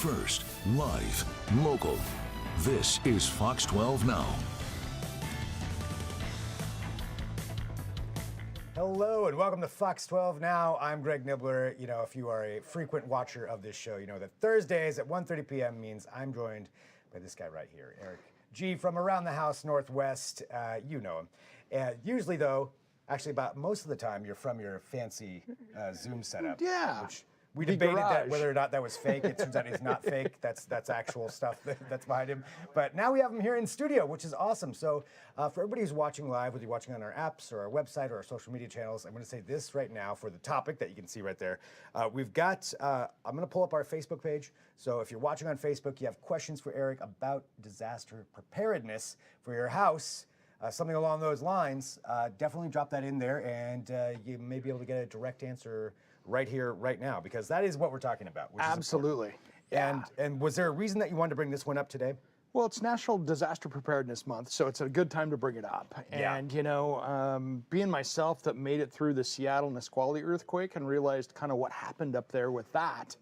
first, live, local. This is Fox 12 Now. Hello and welcome to Fox 12 Now. I'm Greg Nibbler. You know, if you are a frequent watcher of this show, you know that Thursdays at 1:30 p.m. means I'm joined by this guy right here, Eric G. from Around the House Northwest. You know him. Usually, though, actually about most of the time, you're from your fancy Zoom setup. Yeah. Which we debated that whether or not that was fake. It turns out it's not fake. That's actual stuff that's behind him. But now we have him here in studio, which is awesome. So for everybody who's watching live, whether you're watching on our apps or our website or our social media channels, I'm going to say this right now for the topic that you can see right there. We've got, I'm going to pull up our Facebook page. So if you're watching on Facebook, you have questions for Eric about disaster preparedness for your house, something along those lines, definitely drop that in there and you may be able to get a direct answer right here, right now, because that is what we're talking about. Which Absolutely. Is and was there a reason that you wanted to bring this one up today? Well, it's National Disaster Preparedness Month, so it's a good time to bring it up. And, you know, being myself that made it through the Seattle Nisqually earthquake and realized kind of what happened up there with that,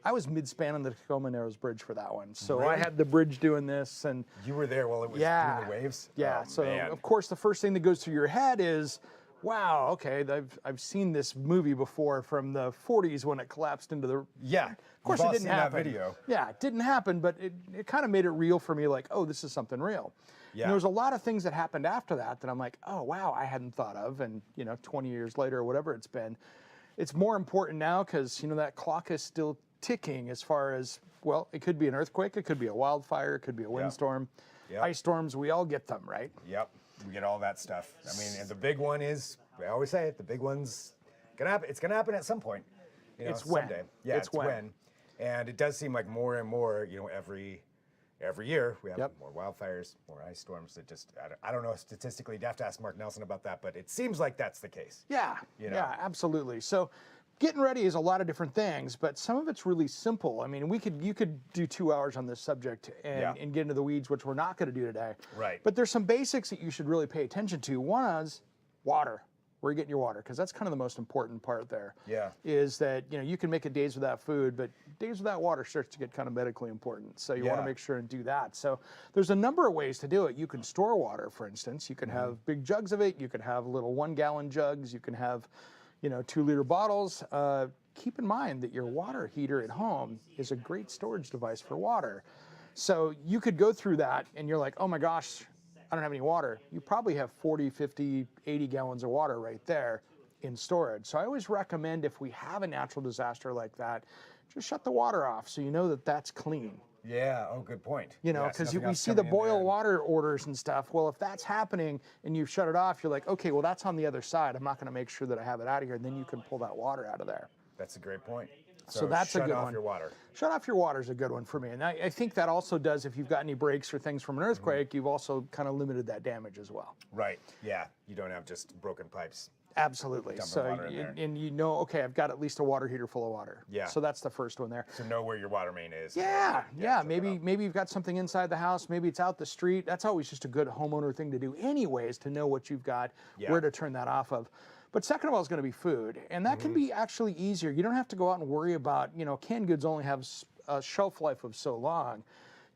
I was mid-span on the Tacoma Narrows Bridge for that one. So Really? I had the bridge doing this. And You were there while it was doing the waves? Yeah, Oh, so man. of course the first thing that goes through your head is, wow, okay, I've seen this movie before from the 40s when it collapsed into the... Yeah, Of course we've it all didn't seen happen. that video. Yeah, it didn't happen, but it kind of made it real for me, like, oh, this is something real. Yeah. And there was a lot of things that happened after that I'm like, oh, wow, I hadn't thought of. And, you know, 20 years later or whatever it's been, it's more important now because, you know, that clock is still ticking as far as, well, it could be an earthquake, it could be a wildfire, it could be a windstorm. Yep. Ice storms, we all get them, right? Yep, we get all that stuff. I mean, and the big one is, I always say it, the big one's gonna happen. It's gonna happen at some point. You know, It's when. someday. Yeah, It's when. And it does seem like more and more, you know, every year we have Yep. more wildfires, more ice storms. That just, I don't know statistically. You'd have to ask Mark Nelson about that, but it seems like that's the case. Yeah, You know? yeah, absolutely. So getting ready is a lot of different things, but some of it's really simple. I mean, you could do 2 hours on this subject and get into the weeds, which we're not going to do today. Right. But there's some basics that you should really pay attention to. One is water. Where you get your water, because that's kind of the most important part there. Yeah. Is that, you know, you can make it days without food, but days without water starts to get kind of medically important. So you want to make sure and do that. So there's a number of ways to do it. You can store water, for instance. You can have big jugs of it. You can have little 1-gallon jugs. You can have, you know, 2-liter bottles. Keep in mind that your water heater at home is a great storage device for water. So you could go through that and you're like, oh my gosh, I don't have any water. You probably have 40, 50, 80 gallons of water right there in storage. So I always recommend if we have a natural disaster like that, just shut the water off so you know that that's clean. Yeah. Oh, good point. You know, Yes, because nothing we else see the coming in there. boil water orders and stuff. Well, if that's happening and you shut it off, you're like, okay, well, that's on the other side. I'm not going to make sure that I have it out of here. And then you can pull that water out of there. That's a great point. So that's a good shut off one. your water. Shut off your water is a good one for me. And I think that also does, if you've got any breaks or things from an earthquake, you've also kind of limited that damage as well. Right. Yeah. You don't have just broken pipes. Absolutely. Dumping So, water in there. and you know, okay, I've got at least a water heater full of water. Yeah. So that's the first one there. To know where your water main is. Yeah. shut that off. Maybe you've got something inside the house. Maybe it's out the street. That's always just a good homeowner thing to do anyways, to know what you've got, where to turn that off of. But second of all is going to be food. And that can be actually easier. You don't have to go out and worry about, you know, canned goods only have a shelf life of so long.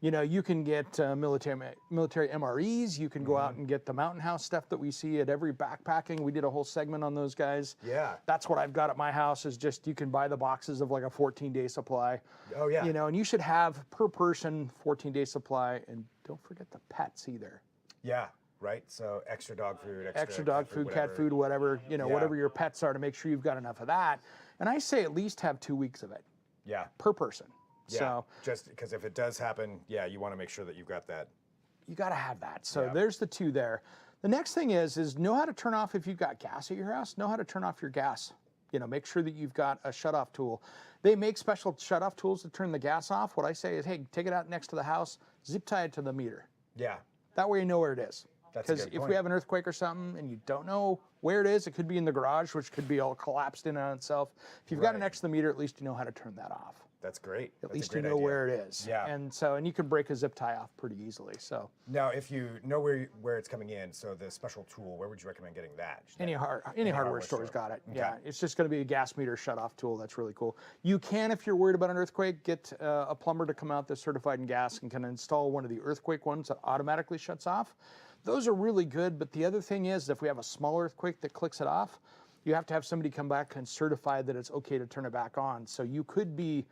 You know, you can get military MREs. You can go out and get the Mountain House stuff that we see at every backpacking. We did a whole segment on those guys. Yeah. That's what I've got at my house is just you can buy the boxes of like a 14-day supply. Oh, yeah. You know, and you should have per person 14-day supply. And don't forget the pets either. Yeah. Right. So extra dog food, Extra dog food, cat food, whatever, you know, whatever your pets are, to make sure you've got enough of that. And I say at least have 2 weeks of it. Yeah. Per person. Yeah. So just because if it does happen, you want to make sure that you've got that. you got to have that. So there's the 2 there. The next thing is know how to turn off, if you've got gas at your house, know how to turn off your gas. You know, make sure that you've got a shut-off tool. They make special shut-off tools to turn the gas off. What I say is, hey, take it out next to the house, zip tie it to the meter. Yeah. That way you know where it is. That's a Because good if point. we have an earthquake or something and you don't know where it is, it could be in the garage, which could be all collapsed in on itself. If you've got an Right. X to the meter, at least you know how to turn that off. That's great. At That's least a great you know idea. where it is. Yeah. And you can break a zip tie off pretty easily. So Now, if you know where it's coming in, so the special tool, where would you recommend getting that? any hardware store's got it. Okay. Yeah, it's just going to be a gas meter shut-off tool. That's really cool. You can, if you're worried about an earthquake, get a plumber to come out that's certified in gas and can install one of the earthquake ones that automatically shuts off. Those are really good, but the other thing is if we have a small earthquake that clicks it off, you have to have somebody come back and certify that it's okay to turn it back on. So you could be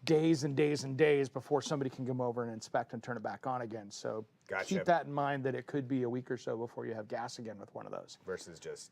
days and days and days before somebody can come over and inspect and turn it back on again. So Gotcha. keep that in mind, that it could be a week or so before you have gas again with one of those. Versus just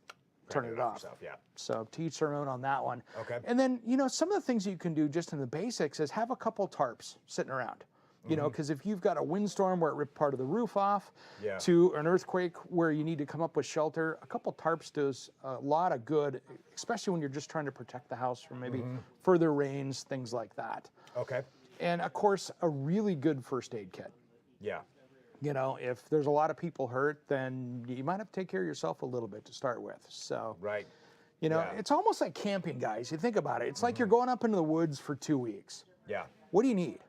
Turning it off. yourself. Yeah. So to each their own on that one. Okay. And then, some of the things you can do just in the basics is have a couple tarps sitting around. Because if you've got a windstorm where it ripped part of the roof off, Yeah. to an earthquake where you need to come up with shelter, a couple tarps does a lot of good, especially when you're just trying to protect the house from maybe further rains, things like that. Okay. And of course, a really good first aid kit. Yeah. If there's a lot of people hurt, then you might have to take care of yourself a little bit to start with. So, Right. it's almost like camping, guys. You think about it. It's like you're going up into the woods for 2 weeks. Yeah. What do you need?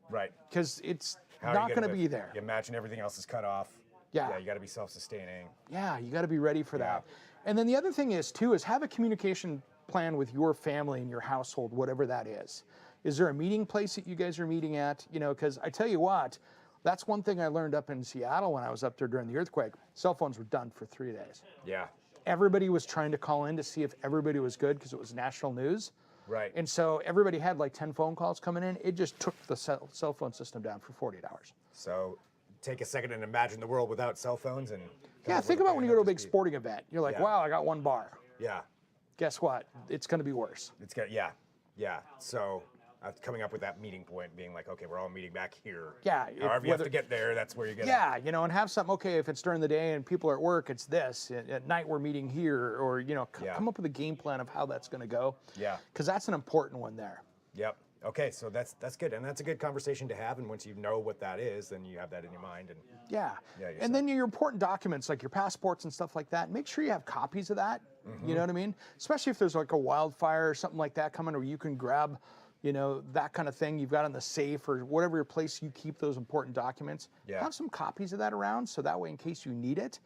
Right. Because it's How are not you going to gonna- be there. You imagine everything else is cut off. Yeah. Yeah. You got to be self-sustaining. Yeah, you got to be ready for that. And then the other thing is have a communication plan with your family and your household, whatever that is. Is there a meeting place that you guys are meeting at? Because I tell you what, that's one thing I learned up in Seattle when I was up there during the earthquake. Cell phones were done for 3 days. Yeah. Everybody was trying to call in to see if everybody was good because it was national news. Right. And so everybody had like 10 phone calls coming in. It just took the cell phone system down for 48 hours. So take a second and imagine the world without cell phones and. Yeah, think about when you go to a big sporting event. You're like, Yeah. wow, I got one bar. Yeah. Guess what? It's going to be worse. It's got. Yeah. Yeah. So. Coming up with that meeting point, being like, okay, we're all meeting back here. Yeah. However you have to get there, that's where you get. Yeah, and have something. Okay, if it's during the day and people are at work, it's this. At night, we're meeting here, or Yeah. come up with a game plan of how that's going to go. Yeah. Because that's an important one there. Yep. Okay, so that's good, and that's a good conversation to have. And once you know what that is, then you have that in your mind. And Yeah. Yeah, you're And then your important documents like your passports and stuff like that, make sure you have copies of that. You know what I mean? Especially if there's like a wildfire or something like that coming, where you can grab, that kind of thing you've got in the safe or whatever your place you keep those important documents. Yeah. Have some copies of that around, so that way in case you need it,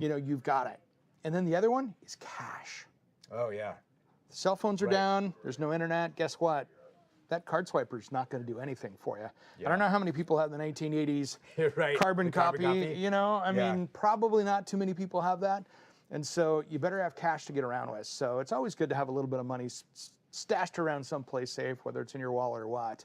you've got it. And then the other one is cash. oh yeah, Cell phones are Right. down. There's no internet. Guess what? That card swiper is not going to do anything for you. I Yeah. don't know how many people have the 1980s You're right. carbon The copy. copy. I Yeah. mean, probably not too many people have that. And so you better have cash to get around with. So it's always good to have a little bit of money stashed around someplace safe, whether it's in your wallet or what.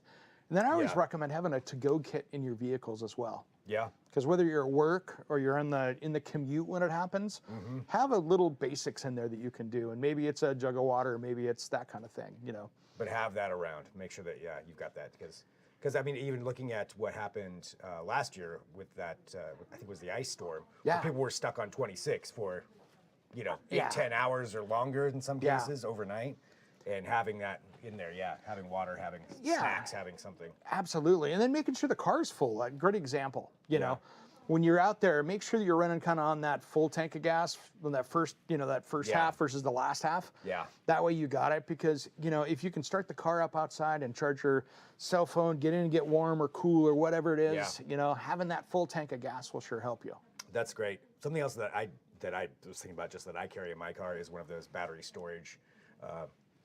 And then I always Yeah. recommend having a to-go kit in your vehicles as well. Yeah. Because whether you're at work or you're in the commute when it happens, have a little basics in there that you can do. And maybe it's a jug of water, maybe it's that kind of thing, But have that around. Make sure that you've got that because I mean, even looking at what happened last year with that, I think it was the ice storm. where Yeah. people were stuck on 26 for, 8, Yeah. 10 hours or longer in some Yeah. cases overnight, and having that in there, having water, having Yeah. snacks, having something. Absolutely. And then making sure the car's full. A great example, Yeah. when you're out there, make sure that you're running kind of on that full tank of gas when that first Yeah. half versus the last half. Yeah. That way you got it because, if you can start the car up outside and charge your cell phone, get in and get warm or cool or whatever it is, having that full tank of gas will sure help you. That's great. Something else that I was thinking about, just that I carry in my car, is one of those battery storage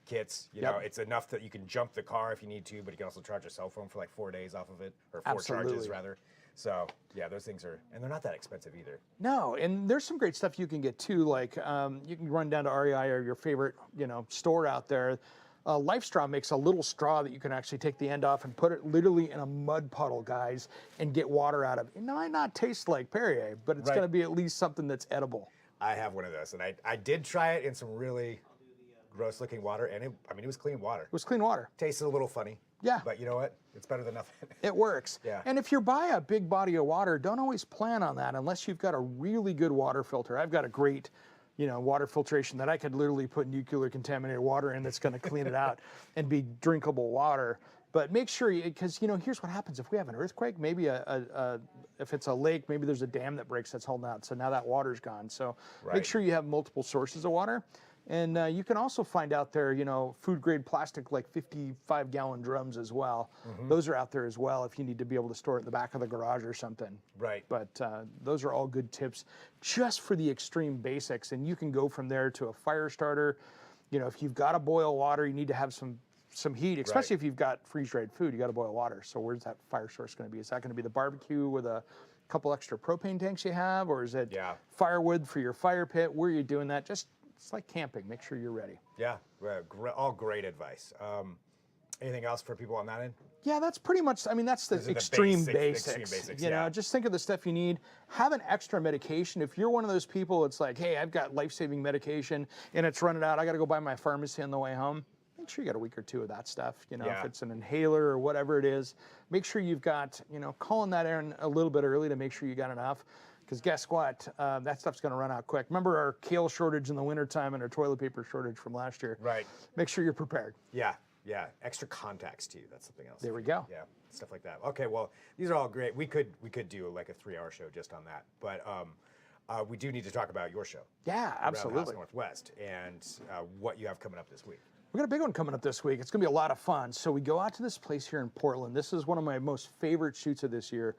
kits. Yep. It's enough that you can jump the car if you need to, but you can also charge a cell phone for like 4 days off of it, or 4 charges Absolutely. rather. So yeah, those things are, and they're not that expensive either. No, and there's some great stuff you can get too. Like you can run down to REI or your favorite, store out there. Life Straw makes a little straw that you can actually take the end off and put it literally in a mud puddle, guys, and get water out of it. It might not taste like Perrier, but it's Right. going to be at least something that's edible. I have one of those, and I did try it in some really gross looking water, and it was clean water. It was clean water. Tasted a little funny. Yeah. But you know what? It's better than nothing. It works. Yeah. And if you're by a big body of water, don't always plan on that unless you've got a really good water filter. I've got a great, water filtration that I could literally put nuclear contaminated water in that's going to clean it out and be drinkable water. But make sure, because here's what happens if we have an earthquake. Maybe if it's a lake, maybe there's a dam that breaks that's holding out. So now that water's gone. So make sure you have multiple sources of water. And you can also find out there, food grade plastic, like 55-gallon drums as well. Those are out there as well if you need to be able to store it in the back of the garage or something. Right. But those are all good tips just for the extreme basics. And you can go from there to a fire starter. If you've got to boil water, you need to have some heat, especially if you've got freeze-dried food, you got to boil water. So where's that fire source going to be? Is that going to be the barbecue with a couple extra propane tanks you have? Or is it firewood for your fire pit? Where are you doing that? It's like camping. Make sure you're ready. Yeah, all great advice. Anything else for people on that end? Yeah, that's pretty much, that's the extreme basics. Just think of the stuff you need. Have an extra medication. If you're one of those people, it's like, hey, I've got life-saving medication and it's running out. I got to go buy my pharmacy on the way home. Make sure you got a week or two of that stuff. If it's an inhaler or whatever it is, make sure you've got, calling that in a little bit early to make sure you got enough. Because guess what? That stuff's going to run out quick. Remember our kale shortage in the wintertime and our toilet paper shortage from last year? Right. Make sure you're prepared. Yeah. Extra contacts too. That's something else. There we go. Yeah, stuff like that. Okay, well, these are all great. We could do like a 3-hour show just on that. But we do need to talk about your show. Yeah, absolutely. Around the House Northwest and what you have coming up this week. We got a big one coming up this week. It's going to be a lot of fun. So we go out to this place here in Portland. This is one of my most favorite shoots of this year.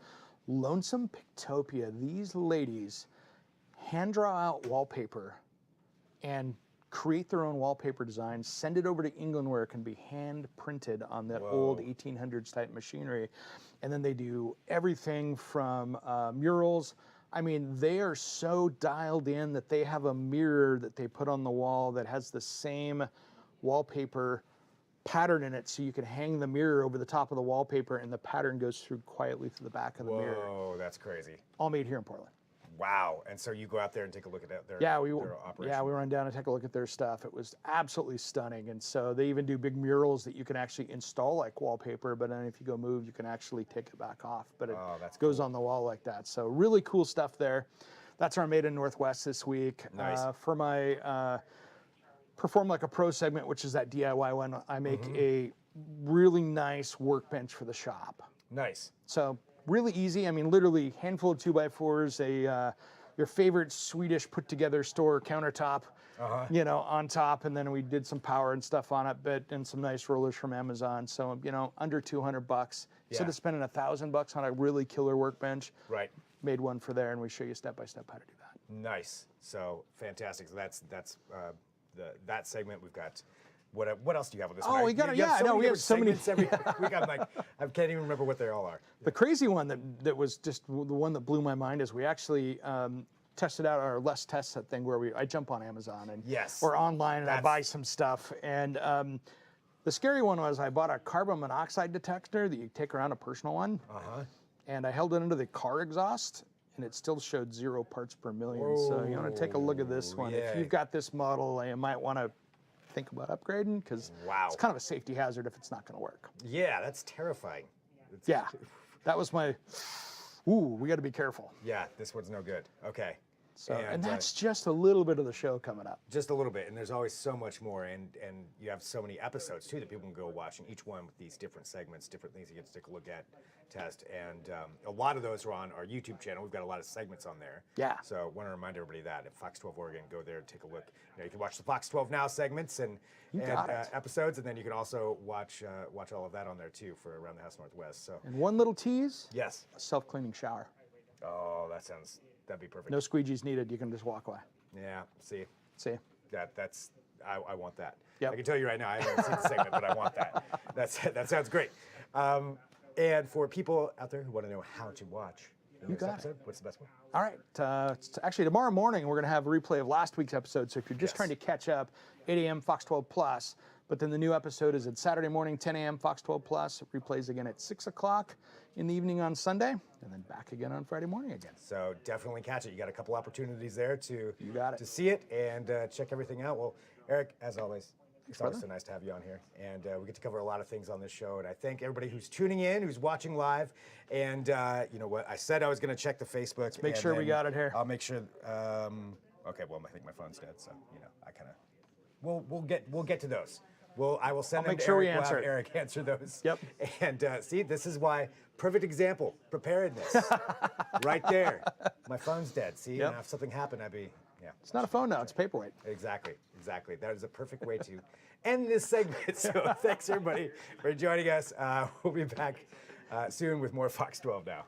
Lonesome Pictopia. These ladies hand draw out wallpaper and create their own wallpaper designs, send it over to England where it can be hand printed on that old 1800s type machinery. And then they do everything from murals. They are so dialed in that they have a mirror that they put on the wall that has the same wallpaper pattern in it, so you can hang the mirror over the top of the wallpaper and the pattern goes through quietly through the back of the mirror. Whoa, that's crazy. All made here in Portland. Wow. And so you go out there and take a look at their operation. Yeah, we run down and take a look at their stuff. It was absolutely stunning. And so they even do big murals that you can actually install like wallpaper, but then if you go move, you can actually take it back off. But it goes on the wall like that. So really cool stuff there. That's our Made in Northwest this week. Nice. For my Perform Like a Pro segment, which is that DIY one, I make a really nice workbench for the shop. Nice. So really easy. Literally handful of 2x4s, your favorite Swedish put together store countertop, on top. And then we did some power and stuff on it, and some nice rollers from Amazon. So, under $200. Yeah. Instead of spending $1,000 on a really killer workbench, right. Made one for there, and we show you step by step how to do that. Nice. So fantastic. So that's that segment. We've got what else do you have on this one? We have so many every week. I can't even remember what they all are. The crazy one that was just the one that blew my mind is we actually tested out our less test thing where I jump on Amazon and or online and I buy some stuff. And the scary one was I bought a carbon monoxide detector that you take around, a personal one. And I held it under the car exhaust, and it still showed 0 parts per million. Whoa. So you want to take a look at this one. If you've got this model, you might want to think about upgrading because it's kind of a safety hazard if it's not going to work. Yeah, that's terrifying. That was my, we got to be careful. Yeah, this one's no good. Okay. So, and that's just a little bit of the show coming up. Just a little bit, and there's always so much more, and you have so many episodes too that people can go watch, and each one with these different segments, different things you get to take a look at, test, and a lot of those are on our YouTube channel. We've got a lot of segments on there. Yeah. So I want to remind everybody that at Fox 12 Oregon, go there and take a look. You can watch the Fox 12 Now segments and episodes, and then you can also watch all of that on there too for Around the House Northwest. So. And one little tease. Yes. A self-cleaning shower. Oh, that'd be perfect. No squeegees needed. You can just walk away. Yeah. See. That's I want that. Yep. I can tell you right now, I haven't seen the segment, but I want that. That sounds great. And for people out there who want to know how to watch the next episode, what's the best one? All right. Actually, tomorrow morning, we're going to have a replay of last week's episode. So if you're just trying to catch up, 8 a.m. Fox 12 Plus. But then the new episode is at Saturday morning, 10 a.m. Fox 12 Plus. It replays again at 6 o'clock in the evening on Sunday, and then back again on Friday morning again. So definitely catch it. You got a couple opportunities there to see it and check everything out. Well, Eric, as always, it's always so nice to have you on here. And we get to cover a lot of things on this show. And I thank everybody who's tuning in, who's watching live. And you know what? I said I was going to check the Facebook. Let's make sure we got it here. I'll make sure. Okay, well, I think my phone's dead. So, you know, I kind of... We'll get to those. Well, I will send them make to sure we Eric. We'll answer have it. Eric answer those. Yep. And see, this is why, perfect example, preparedness. Right there. My phone's dead. See, Yep. now if something happened, I'd be, yeah. It's not a phone now, it's a paperweight. Exactly. That is a perfect way to end this segment. So thanks everybody for joining us. We'll be back soon with more Fox 12 Now.